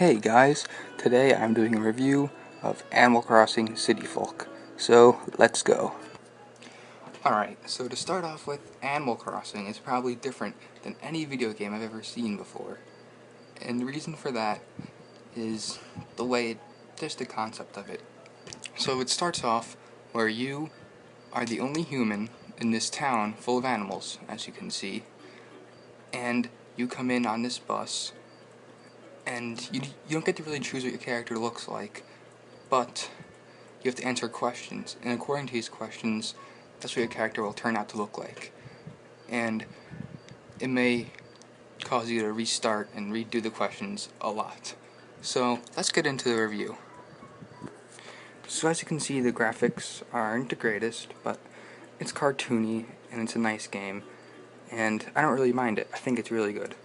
Hey guys, today I'm doing a review of Animal Crossing City Folk. So, let's go. Alright, so to start off with, Animal Crossing is probably different than any video game I've ever seen before. And the reason for that is just the concept of it. So it starts off where you are the only human in this town full of animals, as you can see. And you come in on this bus, and you don't get to really choose what your character looks like, but you have to answer questions, and according to these questions, that's what your character will turn out to look like. And it may cause you to restart and redo the questions a lot. So let's get into the review. So as you can see, the graphics aren't the greatest, but it's cartoony and it's a nice game, and I don't really mind it. I think it's really good.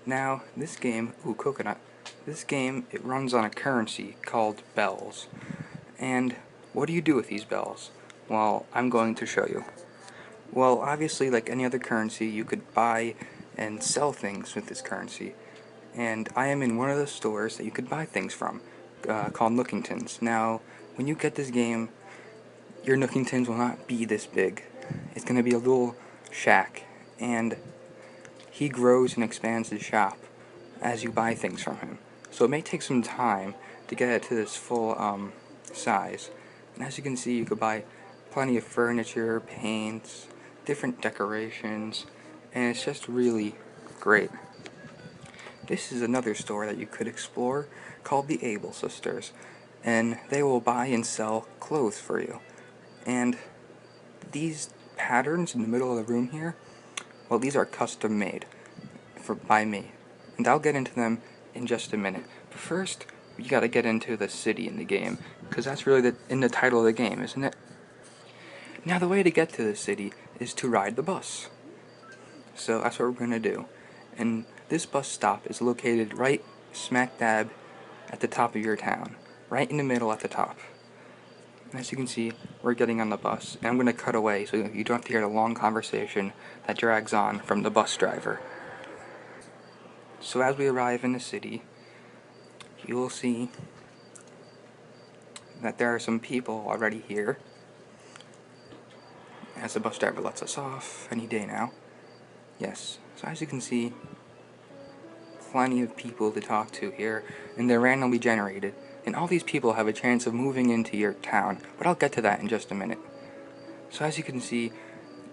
Now, this game, coconut, this game, it runs on a currency called bells. And what do you do with these bells? Well, I'm going to show you. Well, obviously, like any other currency, you could buy and sell things with this currency. And I am in one of the stores that you could buy things from, called Nookingtons. Now, when you get this game, your Nookingtons will not be this big. It's going to be a little shack, and he grows and expands his shop as you buy things from him. So it may take some time to get it to this full size. And as you can see, you could buy plenty of furniture, paints, different decorations, and it's just really great. This is another store that you could explore called the Able Sisters, and they will buy and sell clothes for you. And these patterns in the middle of the room here, well, these are custom made by me, and I'll get into them in just a minute. But first, you gotta get into the city in the game, because that's really in the title of the game, isn't it? Now, the way to get to the city is to ride the bus. So that's what we're gonna do. And this bus stop is located right smack dab at the top of your town, right in the middle at the top. As you can see, we're getting on the bus, and I'm going to cut away so you don't have to hear the long conversation that drags on from the bus driver. So as we arrive in the city, you will see that there are some people already here, as the bus driver lets us off any day now. Yes, so as you can see, plenty of people to talk to here, and they're randomly generated. And all these people have a chance of moving into your town, but I'll get to that in just a minute. So as you can see,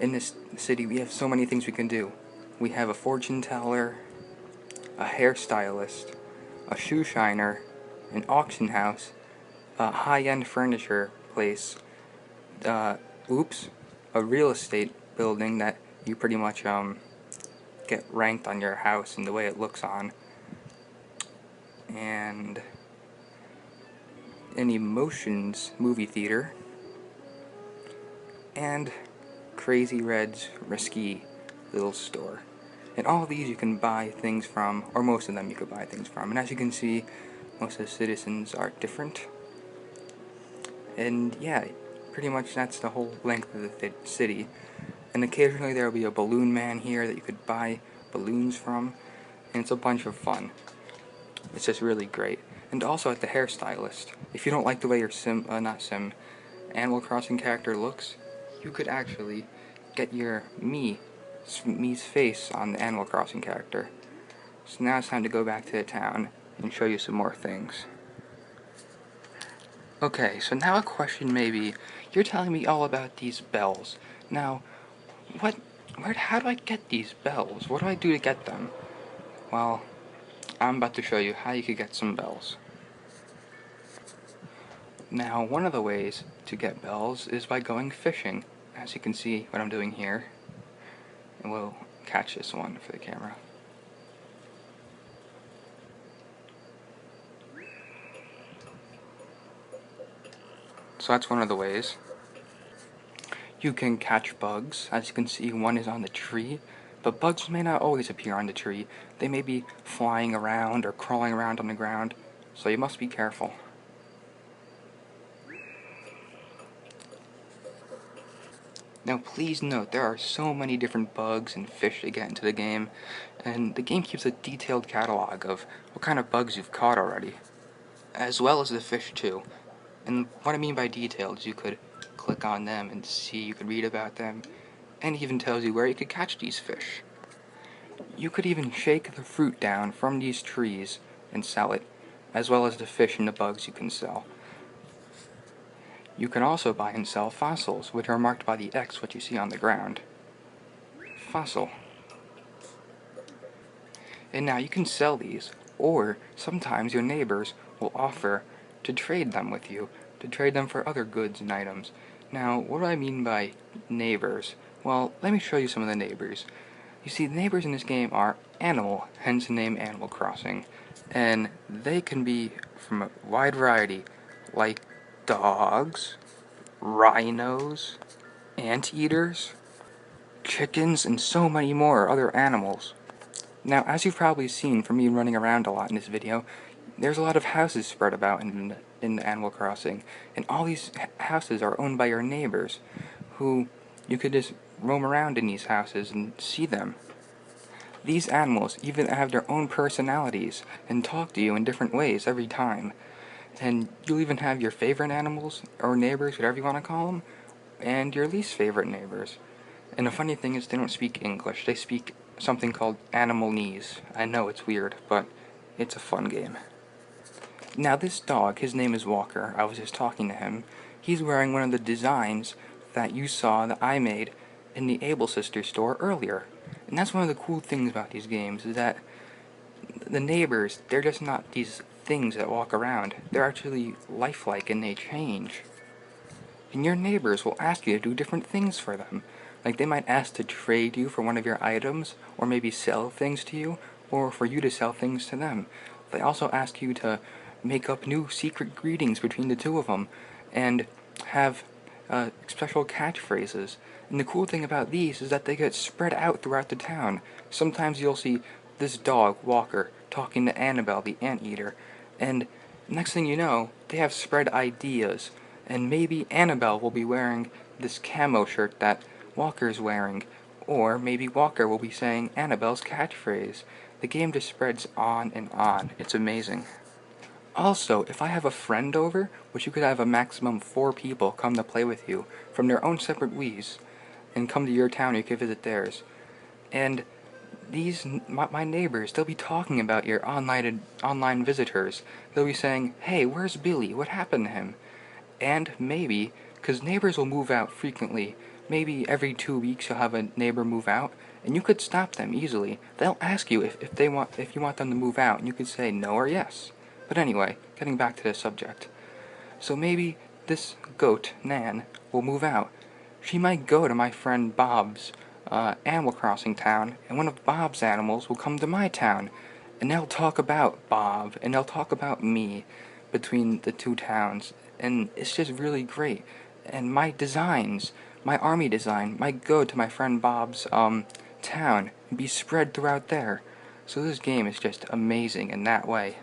in this city we have so many things we can do. We have a fortune teller, a hairstylist, a shoe shiner, an auction house, a high-end furniture place, a real estate building that you pretty much get ranked on your house and the way it looks on, and an emotions movie theater, and Crazy Red's risky little store. And all of these you can buy things from, or most of them you could buy things from. And as you can see, most of the citizens are different. And yeah, pretty much that's the whole length of the city. And occasionally there will be a balloon man here that you could buy balloons from, and it's a bunch of fun. It's just really great. And also at the hairstylist, if you don't like the way your Animal Crossing character looks, you could actually get your me's face on the Animal Crossing character. So now it's time to go back to the town and show you some more things. Okay, so now a question may be, you're telling me all about these bells. Now, how do I get these bells? What do I do to get them? Well, I'm about to show you how you could get some bells. Now, one of the ways to get bells is by going fishing, as you can see what I'm doing here. And we'll catch this one for the camera. So that's one of the ways. You can catch bugs. As you can see, one is on the tree, but bugs may not always appear on the tree. They may be flying around or crawling around on the ground, so you must be careful. Now please note, there are so many different bugs and fish to get into the game, and the game keeps a detailed catalog of what kind of bugs you've caught already, as well as the fish too. And what I mean by detailed is you could click on them and see, you could read about them, and it even tells you where you could catch these fish. You could even shake the fruit down from these trees and sell it, as well as the fish and the bugs you can sell. You can also buy and sell fossils, which are marked by the X, what you see on the ground. Fossil. And now you can sell these, or sometimes your neighbors will offer to trade them with you, to trade them for other goods and items. Now, what do I mean by neighbors? Well, let me show you some of the neighbors. You see, the neighbors in this game are animal, hence the name Animal Crossing, and they can be from a wide variety, like dogs, rhinos, anteaters, chickens, and so many more other animals. Now, as you've probably seen from me running around a lot in this video, there's a lot of houses spread about in Animal Crossing, and all these houses are owned by your neighbors, who you could just roam around in these houses and see them. These animals even have their own personalities and talk to you in different ways every time. And you'll even have your favorite animals, or neighbors, whatever you want to call them, and your least favorite neighbors. And the funny thing is, they don't speak English. They speak something called Animalese. I know it's weird, but it's a fun game. Now this dog, his name is Walker. I was just talking to him. He's wearing one of the designs that you saw that I made in the Able Sisters store earlier. And that's one of the cool things about these games, is that the neighbors, they're just not these things that walk around. They're actually lifelike and they change. And your neighbors will ask you to do different things for them. Like they might ask to trade you for one of your items, or maybe sell things to you, or for you to sell things to them. They also ask you to make up new secret greetings between the two of them, and have special catchphrases. And the cool thing about these is that they get spread out throughout the town. Sometimes you'll see this dog, Walker, talking to Annabelle, the anteater, and next thing you know, they have spread ideas, and maybe Annabelle will be wearing this camo shirt that Walker's wearing, or maybe Walker will be saying Annabelle's catchphrase. The game just spreads on and on. It's amazing. Also, if I have a friend over, which you could have a maximum 4 people come to play with you from their own separate Wiis, and come to your town, you can visit theirs. And my neighbors, they'll be talking about your online visitors. They'll be saying, hey, where's Billy? What happened to him? And maybe, because neighbors will move out frequently, maybe every 2 weeks you'll have a neighbor move out, and you could stop them easily. They'll ask you if you want them to move out, and you could say no or yes. But anyway, getting back to the subject. So maybe this goat, Nan, will move out. She might go to my friend Bob's Animal Crossing town, and one of Bob's animals will come to my town, and they'll talk about Bob, and they'll talk about me between the two towns, and it's just really great. And my designs, my army design, might go to my friend Bob's town and be spread throughout there. So this game is just amazing in that way.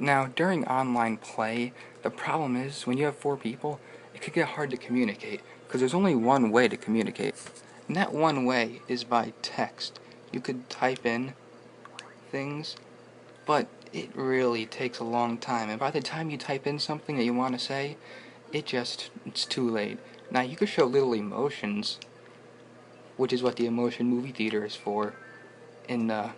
Now, during online play, the problem is, when you have 4 people, it could get hard to communicate, because there's only one way to communicate. And that one way is by text. You could type in things, but it really takes a long time, and by the time you type in something that you want to say, it's too late. Now, you could show little emotions, which is what the emotion movie theater is for, in the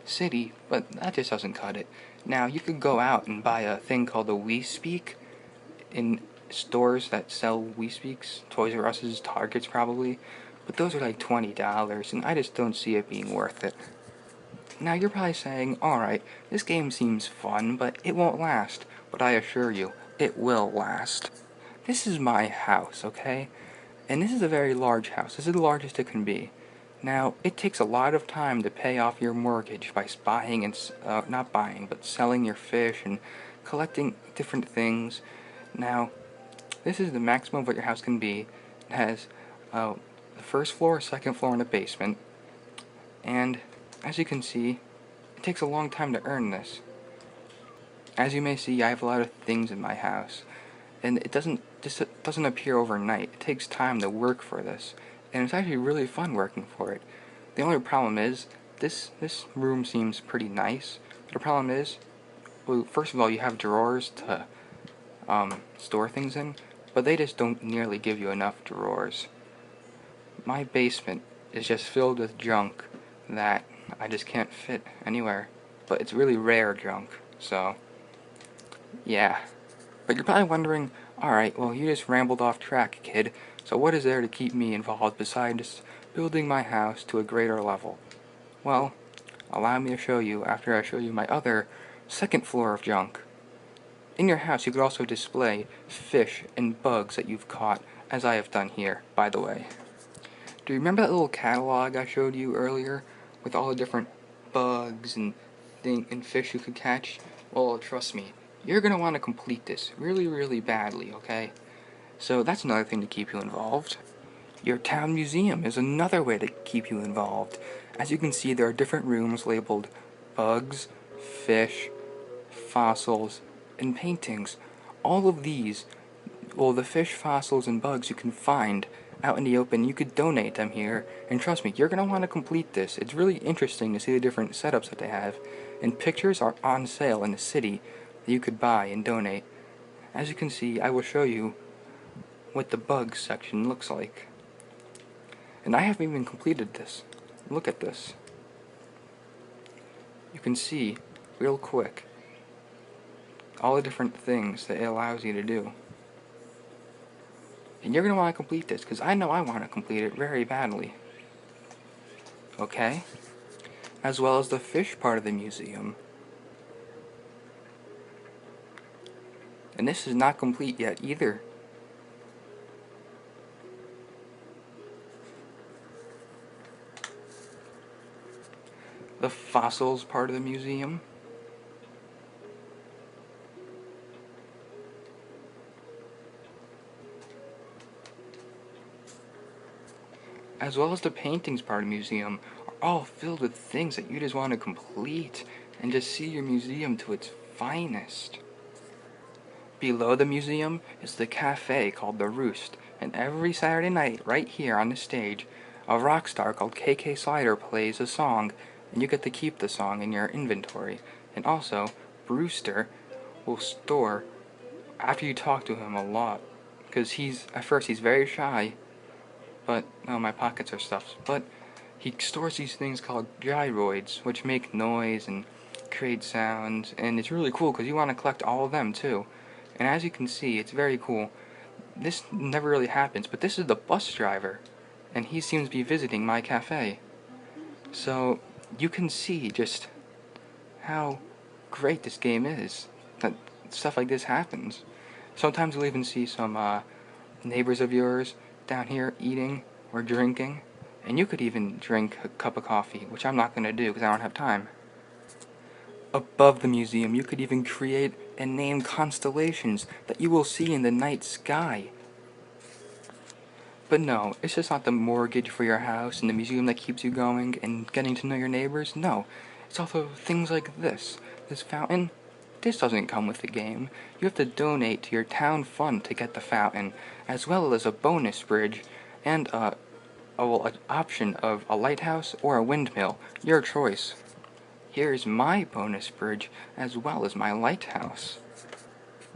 city, but that just doesn't cut it. Now, you could go out and buy a thing called a WiiSpeak in stores that sell WiiSpeaks, Toys R Us's, Targets probably, but those are like $20, and I just don't see it being worth it. Now, you're probably saying, alright, this game seems fun, but it won't last. But I assure you, it will last. This is my house, okay? And this is a very large house. This is the largest it can be. Now, it takes a lot of time to pay off your mortgage by buying and, not buying, but selling your fish and collecting different things. Now, this is the maximum of what your house can be. It has the first floor, second floor, and a basement. And, as you can see, it takes a long time to earn this. As you may see, I have a lot of things in my house. and it doesn't appear overnight. It takes time to work for this, and it's actually really fun working for it. The only problem is this room seems pretty nice. The problem is, well, first of all, you have drawers to store things in, but they just don't nearly give you enough drawers. My basement is just filled with junk that I just can't fit anywhere, but it's really rare junk, so yeah. But you're probably wondering, alright, well, you just rambled off track, kid, so what is there to keep me involved besides building my house to a greater level? Well, allow me to show you after I show you my other second floor of junk. In your house, you could also display fish and bugs that you've caught, as I have done here, by the way. Do you remember that little catalog I showed you earlier, with all the different bugs and fish you could catch? Well, trust me, you're going to want to complete this really, really badly, okay? So that's another thing to keep you involved. Your town museum is another way to keep you involved. As you can see, there are different rooms labeled bugs, fish, fossils, and paintings. All of these, well, the fish, fossils, and bugs you can find out in the open. You could donate them here, and trust me, you're going to want to complete this. It's really interesting to see the different setups that they have, and pictures are on sale in the city that you could buy and donate. As you can see, I will show you what the bugs section looks like. And I haven't even completed this. Look at this. You can see, real quick, all the different things that it allows you to do. And you're going to want to complete this, because I know I want to complete it very badly. Okay? As well as the fish part of the museum. And this is not complete yet either. The fossils part of the museum. As well as the paintings part of the museum are all filled with things that you just want to complete and just see your museum to its finest. Below the museum is the cafe called The Roost, and every Saturday night, right here on the stage, a rock star called KK Slider plays a song, and you get to keep the song in your inventory. And also, Brewster will store, after you talk to him a lot, because at first he's very shy, but, oh, my pockets are stuffed, but he stores these things called gyroids, which make noise and create sounds, and it's really cool because you want to collect all of them too. And as you can see, it's very cool. This never really happens, but this is the bus driver, and he seems to be visiting my cafe. So you can see just how great this game is, that stuff like this happens. Sometimes you'll even see some neighbors of yours down here eating or drinking, and you could even drink a cup of coffee, which I'm not going to do because I don't have time. Above the museum, you could even create and name constellations that you will see in the night sky. But no, it's just not the mortgage for your house and the museum that keeps you going and getting to know your neighbors. No, it's also things like this. This fountain, this doesn't come with the game. You have to donate to your town fund to get the fountain, as well as a bonus bridge and an option of a lighthouse or a windmill, your choice. Here's my bonus bridge as well as my lighthouse.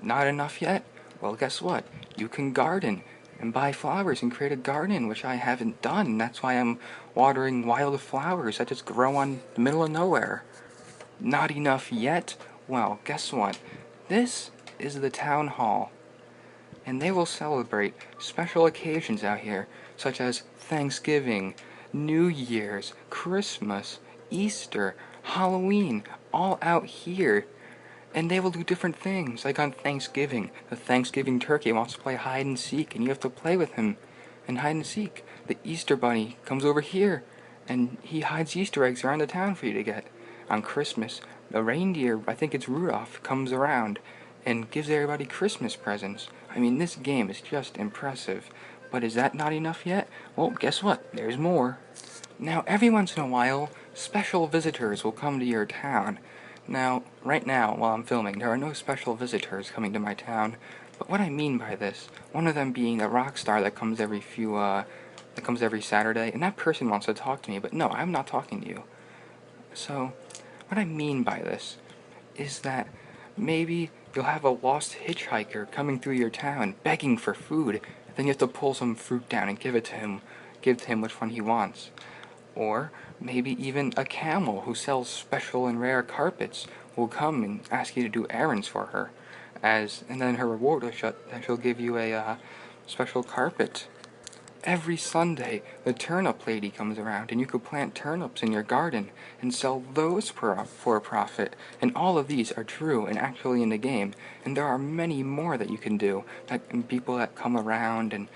Not enough yet? Well, guess what? You can garden and buy flowers and create a garden, which I haven't done. That's why I'm watering wild flowers that just grow on the middle of nowhere. Not enough yet? Well, guess what? This is the town hall, and they will celebrate special occasions out here, such as Thanksgiving, New Year's, Christmas, Easter, Halloween, all out here. And they will do different things, like on Thanksgiving. The Thanksgiving turkey wants to play hide and seek, and you have to play with him and hide and seek. The Easter bunny comes over here, and he hides Easter eggs around the town for you to get. On Christmas, the reindeer, I think it's Rudolph, comes around and gives everybody Christmas presents. I mean, this game is just impressive. But is that not enough yet? Well, guess what? There's more. Now, every once in a while, special visitors will come to your town. Now, right now, while I'm filming, there are no special visitors coming to my town, But what I mean by this, one of them being a rock star that comes every Saturday, and that person wants to talk to me, but no, I'm not talking to you. So, what I mean by this is that maybe you'll have a lost hitchhiker coming through your town begging for food, and then you have to pull some fruit down and give to him which one he wants. Or maybe even a camel who sells special and rare carpets will come and ask you to do errands for her, and then her reward is that she'll give you a special carpet. Every Sunday, the turnip lady comes around, and you could plant turnips in your garden and sell those for a profit. And all of these are true and actually in the game, and there are many more that you can do, and people that come around and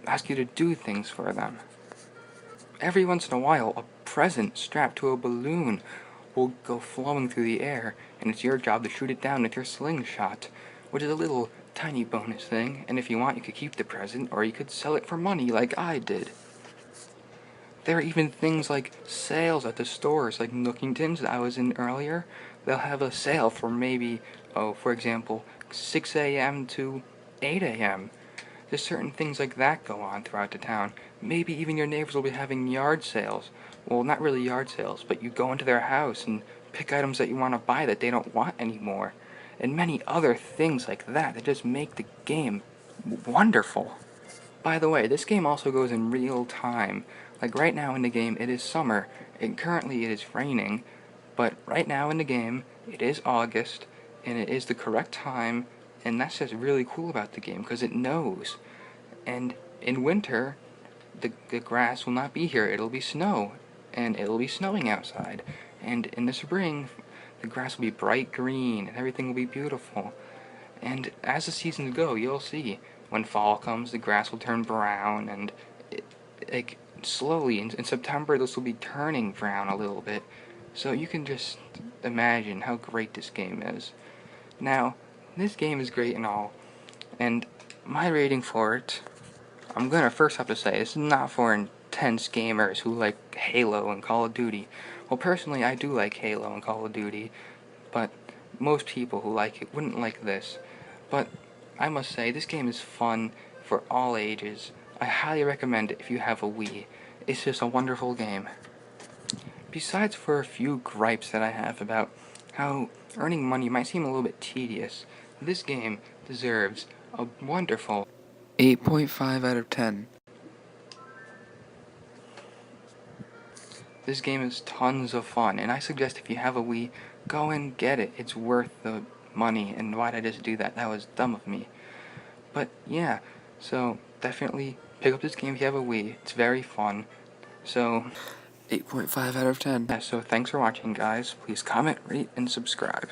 ask you to do things for them. Every once in a while, a present strapped to a balloon will go flowing through the air, and it's your job to shoot it down with your slingshot, which is a little tiny bonus thing, and if you want, you could keep the present, or you could sell it for money like I did. There are even things like sales at the stores, like Nookington's that I was in earlier. They'll have a sale for maybe, for example, 6 a.m. to 8 a.m. There's certain things like that go on throughout the town. Maybe even your neighbors will be having yard sales. Well, not really yard sales, but you go into their house and pick items that you want to buy that they don't want anymore. And many other things like that just make the game wonderful. By the way, this game also goes in real time. Like right now in the game, it is summer, and currently it is raining, but right now in the game, it is August, and it is the correct time, and that's just really cool about the game, because it knows. And in winter, the grass will not be here, it'll be snow, and it'll be snowing outside. And in the spring, the grass will be bright green, and everything will be beautiful. And as the seasons go, you'll see, when fall comes, the grass will turn brown, and slowly, in September, this will be turning brown a little bit. So you can just imagine how great this game is. Now, this game is great and all, and my rating for it, I'm gonna first have to say, this is not for intense gamers who like Halo and Call of Duty. Well, personally, I do like Halo and Call of Duty, but most people who like it wouldn't like this. But I must say, this game is fun for all ages. I highly recommend it if you have a Wii. It's just a wonderful game. Besides for a few gripes that I have about how earning money might seem a little bit tedious, this game deserves a wonderful 8.5 out of 10. This game is tons of fun, and I suggest if you have a Wii, go and get it. It's worth the money, and why'd I just do that? That was dumb of me. But yeah, so definitely pick up this game if you have a Wii. It's very fun. So 8.5 out of 10. yeah, so thanks for watching, guys. Please comment, rate, and subscribe.